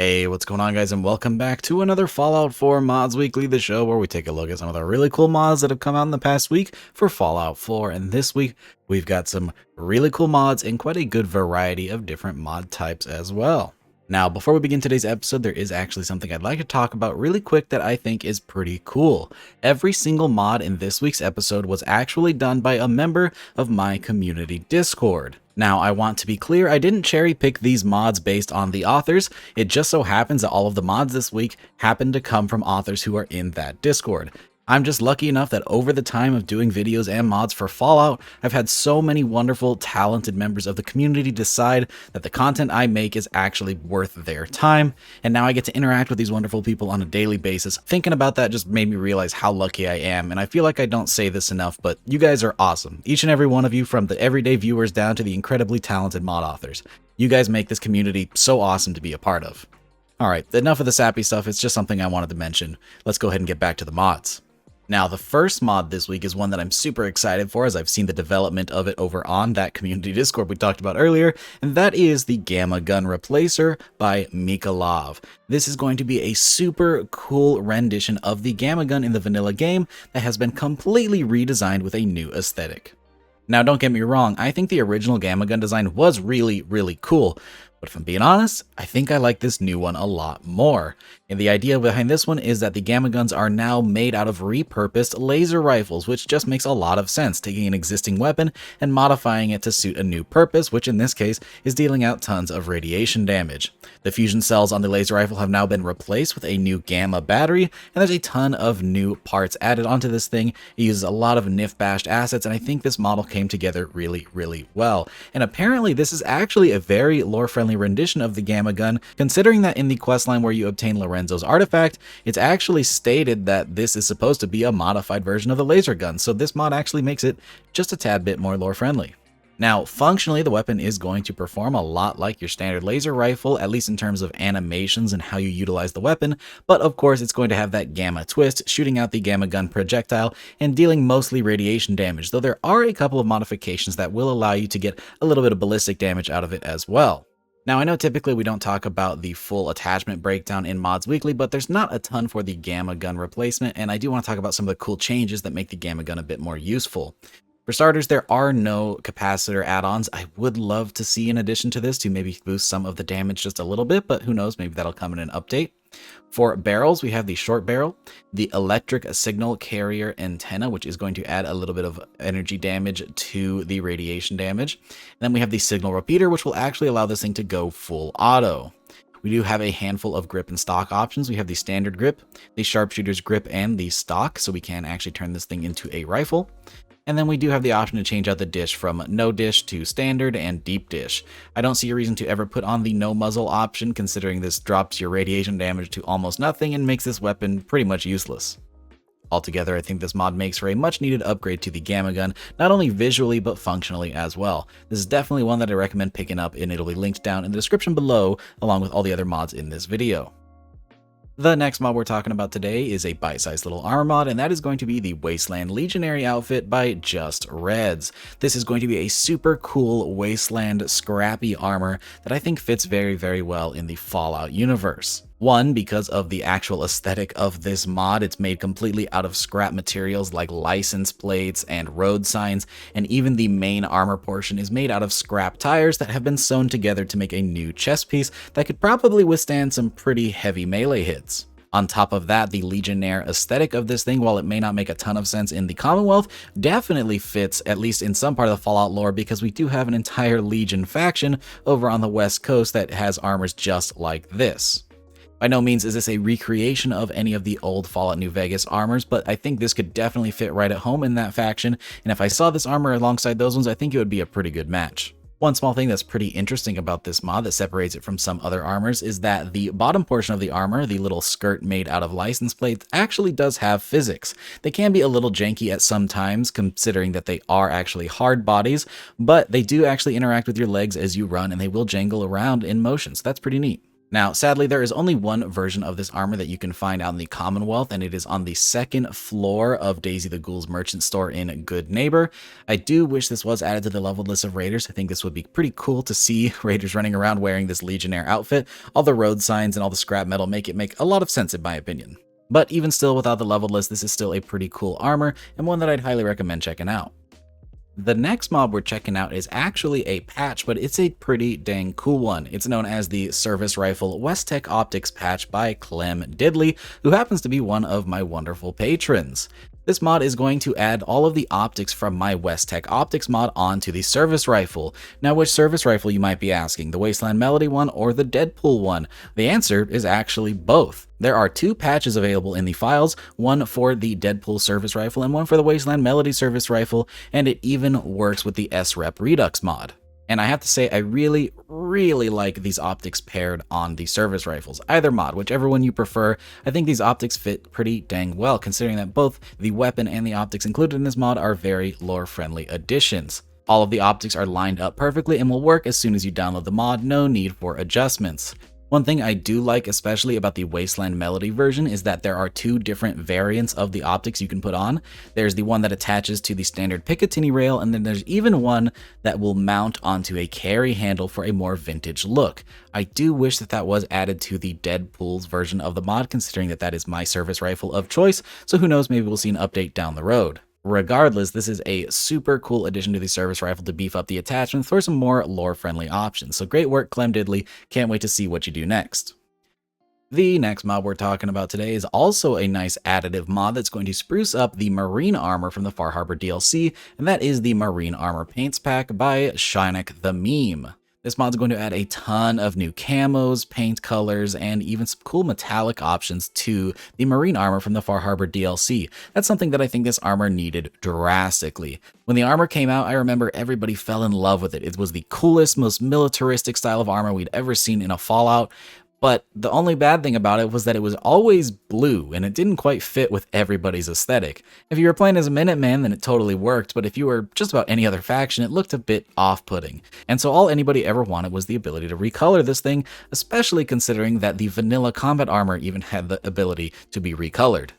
Hey, what's going on, guys, and welcome back to another Fallout 4 Mods Weekly, the show where we take a look at some of the really cool mods that have come out in the past week for Fallout 4. And this week, we've got some really cool mods and quite a good variety of different mod types as well. Now, before we begin today's episode, there is actually something I'd like to talk about really quick that I think is pretty cool. Every single mod in this week's episode was actually done by a member of my community Discord. Now, I want to be clear, I didn't cherry pick these mods based on the authors. It just so happens that all of the mods this week happen to come from authors who are in that Discord. I'm just lucky enough that over the time of doing videos and mods for Fallout, I've had so many wonderful, talented members of the community decide that the content I make is actually worth their time, and now I get to interact with these wonderful people on a daily basis. Thinking about that just made me realize how lucky I am, and I feel like I don't say this enough, but you guys are awesome. Each and every one of you, from the everyday viewers down to the incredibly talented mod authors. You guys make this community so awesome to be a part of. Alright, enough of the sappy stuff, it's just something I wanted to mention. Let's go ahead and get back to the mods. Now, the first mod this week is one that I'm super excited for, as I've seen the development of it over on that community Discord we talked about earlier, and that is the Gamma Gun Replacer by Micalov. This is going to be a super cool rendition of the Gamma Gun in the vanilla game that has been completely redesigned with a new aesthetic. Now, don't get me wrong, I think the original Gamma Gun design was really cool, but if I'm being honest, I think I like this new one a lot more. And the idea behind this one is that the Gamma Guns are now made out of repurposed laser rifles, which just makes a lot of sense, taking an existing weapon and modifying it to suit a new purpose, which in this case is dealing out tons of radiation damage. The fusion cells on the laser rifle have now been replaced with a new gamma battery, and there's a ton of new parts added onto this thing. It uses a lot of nif-bashed assets, and I think this model came together really well. And apparently this is actually a very lore-friendly rendition of the Gamma Gun, considering that in the questline where you obtain Lorenzo's artifact, it's actually stated that this is supposed to be a modified version of the laser gun, so this mod actually makes it just a tad bit more lore-friendly. Now, functionally, the weapon is going to perform a lot like your standard laser rifle, at least in terms of animations and how you utilize the weapon, but of course it's going to have that gamma twist, shooting out the Gamma Gun projectile and dealing mostly radiation damage, though there are a couple of modifications that will allow you to get a little bit of ballistic damage out of it as well. Now, I know typically we don't talk about the full attachment breakdown in Mods Weekly, but there's not a ton for the Gamma Gun replacement, and I do want to talk about some of the cool changes that make the Gamma Gun a bit more useful. For starters, there are no capacitor add-ons. I would love to see an addition to this to maybe boost some of the damage just a little bit, but who knows, maybe that'll come in an update. For barrels, we have the short barrel, the electric signal carrier antenna, which is going to add a little bit of energy damage to the radiation damage. And then we have the signal repeater, which will actually allow this thing to go full auto. We do have a handful of grip and stock options. We have the standard grip, the sharpshooter's grip, and the stock, so we can actually turn this thing into a rifle. And then we do have the option to change out the dish from no dish to standard and deep dish. I don't see a reason to ever put on the no muzzle option, considering this drops your radiation damage to almost nothing and makes this weapon pretty much useless. Altogether, I think this mod makes for a much needed upgrade to the Gamma Gun, not only visually but functionally as well. This is definitely one that I recommend picking up, and it'll be linked down in the description below along with all the other mods in this video. The next mod we're talking about today is a bite-sized little armor mod, and that is going to be the Wasteland Legionary Outfit by justreddz. This is going to be a super cool wasteland scrappy armor that I think fits very well in the Fallout universe. One, because of the actual aesthetic of this mod. It's made completely out of scrap materials like license plates and road signs, and even the main armor portion is made out of scrap tires that have been sewn together to make a new chest piece that could probably withstand some pretty heavy melee hits. On top of that, the Legionnaire aesthetic of this thing, while it may not make a ton of sense in the Commonwealth, definitely fits at least in some part of the Fallout lore, because we do have an entire Legion faction over on the West Coast that has armors just like this. By no means is this a recreation of any of the old Fallout New Vegas armors, but I think this could definitely fit right at home in that faction, and if I saw this armor alongside those ones, I think it would be a pretty good match. One small thing that's pretty interesting about this mod that separates it from some other armors is that the bottom portion of the armor, the little skirt made out of license plates, actually does have physics. They can be a little janky at some times, considering that they are actually hard bodies, but they do actually interact with your legs as you run, and they will jangle around in motion, so that's pretty neat. Now, sadly, there is only one version of this armor that you can find out in the Commonwealth, and it is on the second floor of Daisy the Ghoul's merchant store in Good Neighbor. I do wish this was added to the leveled list of raiders. I think this would be pretty cool to see raiders running around wearing this Legionnaire outfit. All the road signs and all the scrap metal make it make a lot of sense in my opinion. But even still, without the leveled list, this is still a pretty cool armor, and one that I'd highly recommend checking out. The next mob we're checking out is actually a patch, but it's a pretty dang cool one. It's known as the Service Rifle West-Tek Optics patch by Clemdiddly, who happens to be one of my wonderful patrons. This mod is going to add all of the optics from my West-Tek Optics mod onto the Service Rifle. Now, which Service Rifle, you might be asking, the Wasteland Melody one or the Deadpool one? The answer is actually both. There are two patches available in the files, one for the Deadpool Service Rifle and one for the Wasteland Melody Service Rifle, and it even works with the SREP Redux mod. And I have to say, I really like these optics paired on the service rifles. Either mod, whichever one you prefer, I think these optics fit pretty dang well, considering that both the weapon and the optics included in this mod are very lore-friendly additions. All of the optics are lined up perfectly and will work as soon as you download the mod, no need for adjustments. One thing I do like especially about the Wasteland Melody version is that there are two different variants of the optics you can put on. There's the one that attaches to the standard Picatinny rail, and then there's even one that will mount onto a carry handle for a more vintage look. I do wish that that was added to the Deadpool's version of the mod, considering that that is my service rifle of choice, so who knows, maybe we'll see an update down the road. Regardless, this is a super cool addition to the service rifle to beef up the attachments for some more lore-friendly options. So great work, Clemdiddly. Can't wait to see what you do next. The next mod we're talking about today is also a nice additive mod that's going to spruce up the marine armor from the Far Harbor DLC, and that is the Marine Armor Paints Pack by ShanicTheMEme. This mod is going to add a ton of new camos, paint colors, and even some cool metallic options to the marine armor from the Far Harbor DLC. That's something that I think this armor needed drastically. When the armor came out, I remember everybody fell in love with it. It was the coolest, most militaristic style of armor we'd ever seen in a Fallout. But the only bad thing about it was that it was always blue, and it didn't quite fit with everybody's aesthetic. If you were playing as a Minuteman, then it totally worked, but if you were just about any other faction, it looked a bit off-putting. And so all anybody ever wanted was the ability to recolor this thing, especially considering that the vanilla combat armor even had the ability to be recolored.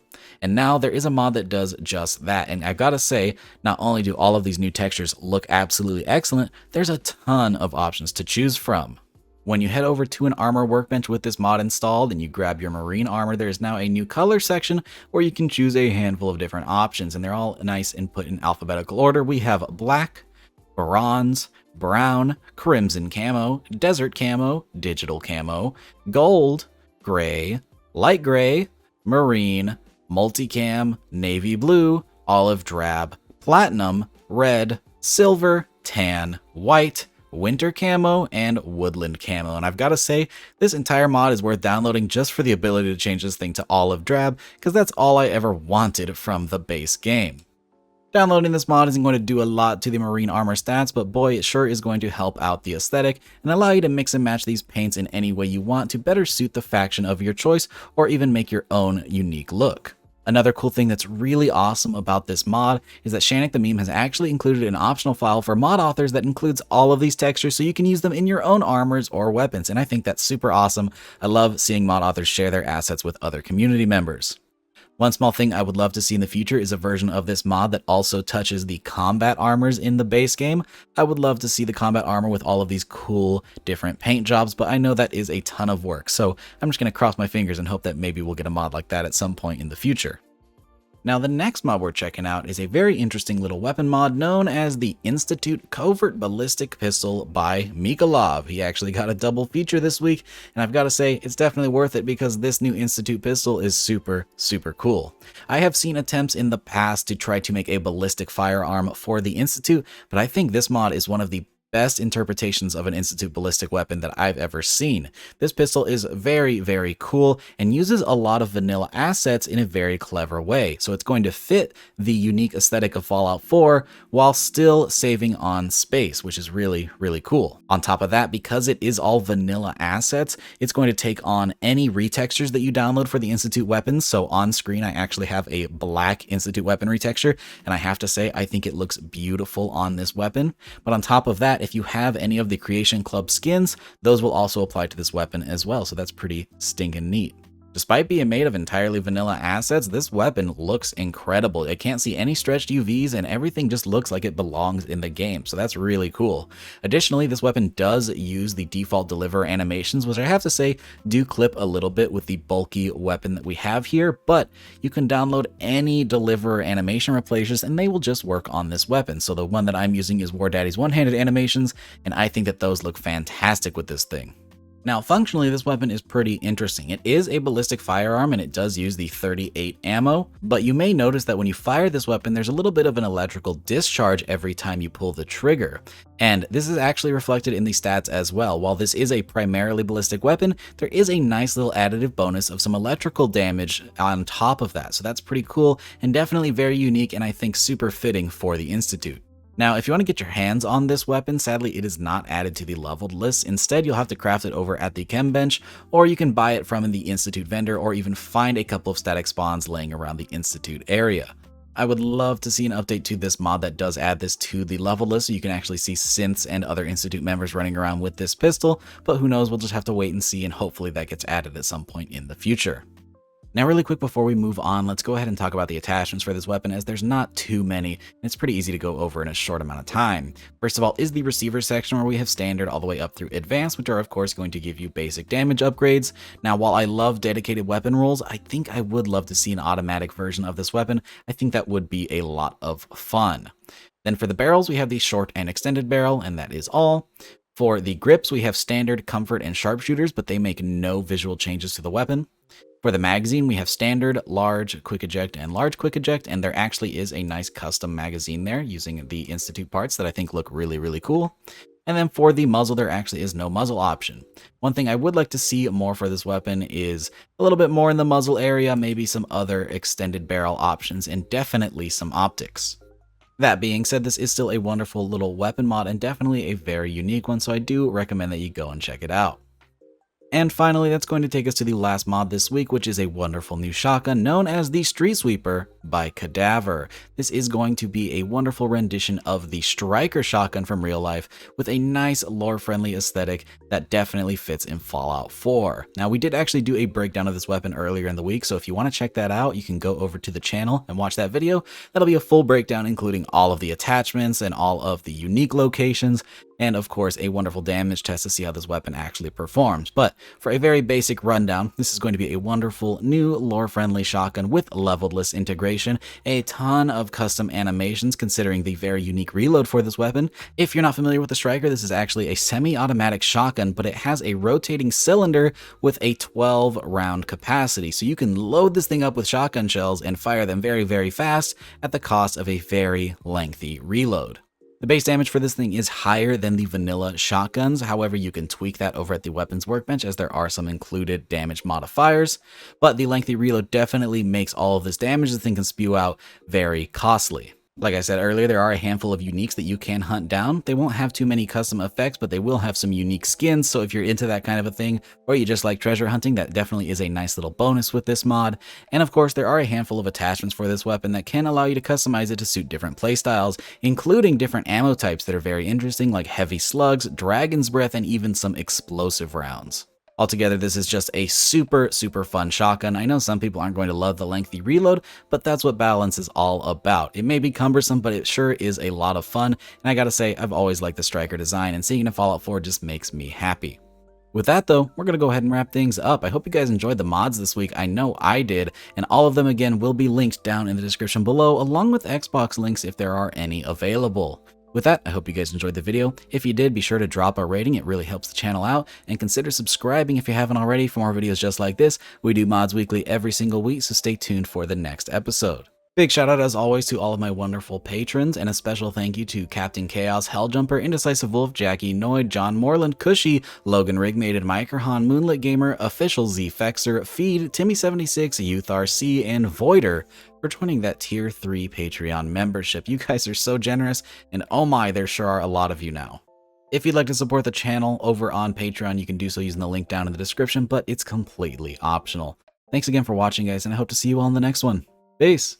And now there is a mod that does just that, and I've got to say, not only do all of these new textures look absolutely excellent, there's a ton of options to choose from. When you head over to an armor workbench with this mod installed and you grab your marine armor, there is now a new color section where you can choose a handful of different options, and they're all nice and put in alphabetical order. We have black, bronze, brown, crimson camo, desert camo, digital camo, gold, gray, light gray, marine, multicam, navy blue, olive drab, platinum, red, silver, tan, white, winter camo, and woodland camo. And I've got to say, this entire mod is worth downloading just for the ability to change this thing to olive drab, because that's all I ever wanted from the base game. Downloading this mod isn't going to do a lot to the marine armor stats, but boy, it sure is going to help out the aesthetic and allow you to mix and match these paints in any way you want to better suit the faction of your choice, or even make your own unique look. Another cool thing that's really awesome about this mod is that ShanicTheMEme has actually included an optional file for mod authors that includes all of these textures so you can use them in your own armors or weapons, and I think that's super awesome. I love seeing mod authors share their assets with other community members. One small thing I would love to see in the future is a version of this mod that also touches the combat armors in the base game. I would love to see the combat armor with all of these cool different paint jobs, but I know that is a ton of work, so I'm just going to cross my fingers and hope that maybe we'll get a mod like that at some point in the future. Now, the next mod we're checking out is a very interesting little weapon mod known as the Institute Covert Ballistic Pistol by Micalov. He actually got a double feature this week, and I've got to say, it's definitely worth it because this new Institute pistol is super cool. I have seen attempts in the past to try to make a ballistic firearm for the Institute, but I think this mod is one of the best interpretations of an Institute ballistic weapon that I've ever seen. This pistol is very cool and uses a lot of vanilla assets in a very clever way, so it's going to fit the unique aesthetic of Fallout 4 while still saving on space, which is really cool. On top of that, because it is all vanilla assets, it's going to take on any retextures that you download for the Institute weapons. So on screen I actually have a black Institute weapon retexture, and I have to say I think it looks beautiful on this weapon. But on top of that, that, if you have any of the Creation Club skins, those will also apply to this weapon as well, so that's pretty stinking neat. Despite being made of entirely vanilla assets, this weapon looks incredible. I can't see any stretched UVs and everything just looks like it belongs in the game, so that's really cool. Additionally, this weapon does use the default deliver animations, which I have to say do clip a little bit with the bulky weapon that we have here, but you can download any deliver animation replacers and they will just work on this weapon. So the one that I'm using is War Daddy's one-handed animations, and I think that those look fantastic with this thing. Now, functionally, this weapon is pretty interesting. It is a ballistic firearm and it does use the 38 ammo, but you may notice that when you fire this weapon, there's a little bit of an electrical discharge every time you pull the trigger. And this is actually reflected in the stats as well. While this is a primarily ballistic weapon, there is a nice little additive bonus of some electrical damage on top of that. So that's pretty cool and definitely very unique and I think super fitting for the Institute. Now, if you want to get your hands on this weapon, sadly it is not added to the leveled list. Instead, you'll have to craft it over at the chem bench, or you can buy it from the Institute vendor, or even find a couple of static spawns laying around the Institute area. I would love to see an update to this mod that does add this to the level list so you can actually see synths and other Institute members running around with this pistol, but who knows, we'll just have to wait and see, and hopefully that gets added at some point in the future. Now, really quick before we move on, let's go ahead and talk about the attachments for this weapon, as there's not too many, and it's pretty easy to go over in a short amount of time. First of all is the receiver section, where we have standard all the way up through advanced, which are of course going to give you basic damage upgrades. Now, while I love dedicated weapon rolls, I think I would love to see an automatic version of this weapon. I think that would be a lot of fun. Then for the barrels, we have the short and extended barrel, and that is all. For the grips, we have standard, comfort, and sharpshooters, but they make no visual changes to the weapon. For the magazine, we have standard, large, quick eject, and large quick eject, and there actually is a nice custom magazine there using the Institute parts that I think look really, really cool. And then for the muzzle, there actually is no muzzle option. One thing I would like to see more for this weapon is a little bit more in the muzzle area, maybe some other extended barrel options, and definitely some optics. That being said, this is still a wonderful little weapon mod and definitely a very unique one, so I do recommend that you go and check it out. And finally, that's going to take us to the last mod this week, which is a wonderful new shotgun known as the Streetsweeper by Cadavver. This is going to be a wonderful rendition of the Striker shotgun from real life with a nice lore-friendly aesthetic that definitely fits in Fallout 4. Now, we did actually do a breakdown of this weapon earlier in the week, so if you want to check that out, you can go over to the channel and watch that video. That'll be a full breakdown including all of the attachments and all of the unique locations, and of course a wonderful damage test to see how this weapon actually performs. But for a very basic rundown, this is going to be a wonderful new lore-friendly shotgun with leveled list integration, a ton of custom animations considering the very unique reload for this weapon. If you're not familiar with the Striker, this is actually a semi-automatic shotgun, but it has a rotating cylinder with a 12 round capacity, so you can load this thing up with shotgun shells and fire them very, very fast at the cost of a very lengthy reload. The base damage for this thing is higher than the vanilla shotguns, however you can tweak that over at the weapons workbench as there are some included damage modifiers, but the lengthy reload definitely makes all of this damage the thing can spew out very costly. Like I said earlier, there are a handful of uniques that you can hunt down. They won't have too many custom effects, but they will have some unique skins, so if you're into that kind of a thing, or you just like treasure hunting, that definitely is a nice little bonus with this mod. And of course, there are a handful of attachments for this weapon that can allow you to customize it to suit different playstyles, including different ammo types that are very interesting, like heavy slugs, dragon's breath, and even some explosive rounds. Altogether, this is just a super, super fun shotgun. I know some people aren't going to love the lengthy reload, but that's what balance is all about. It may be cumbersome, but it sure is a lot of fun, and I gotta say, I've always liked the Striker design, and seeing it in Fallout 4 just makes me happy. With that though, we're gonna go ahead and wrap things up. I hope you guys enjoyed the mods this week. I know I did, and all of them again will be linked down in the description below, along with Xbox links if there are any available. With that, I hope you guys enjoyed the video. If you did, be sure to drop a rating. It really helps the channel out. And consider subscribing if you haven't already for more videos just like this. We do mods weekly every single week, so stay tuned for the next episode. Big shout out as always to all of my wonderful patrons, and a special thank you to Captain Chaos, Helljumper, Indecisive Wolf, Jackie, Noid, John Moreland, Cushy, Logan Rigmated, Microhan, Moonlit Gamer, Official Z Fexer, Feed, Timmy76, Youth RC, and Voider for joining that tier 3 Patreon membership. You guys are so generous, and oh my, there sure are a lot of you now. If you'd like to support the channel over on Patreon, you can do so using the link down in the description, but it's completely optional. Thanks again for watching, guys, and I hope to see you all in the next one. Peace!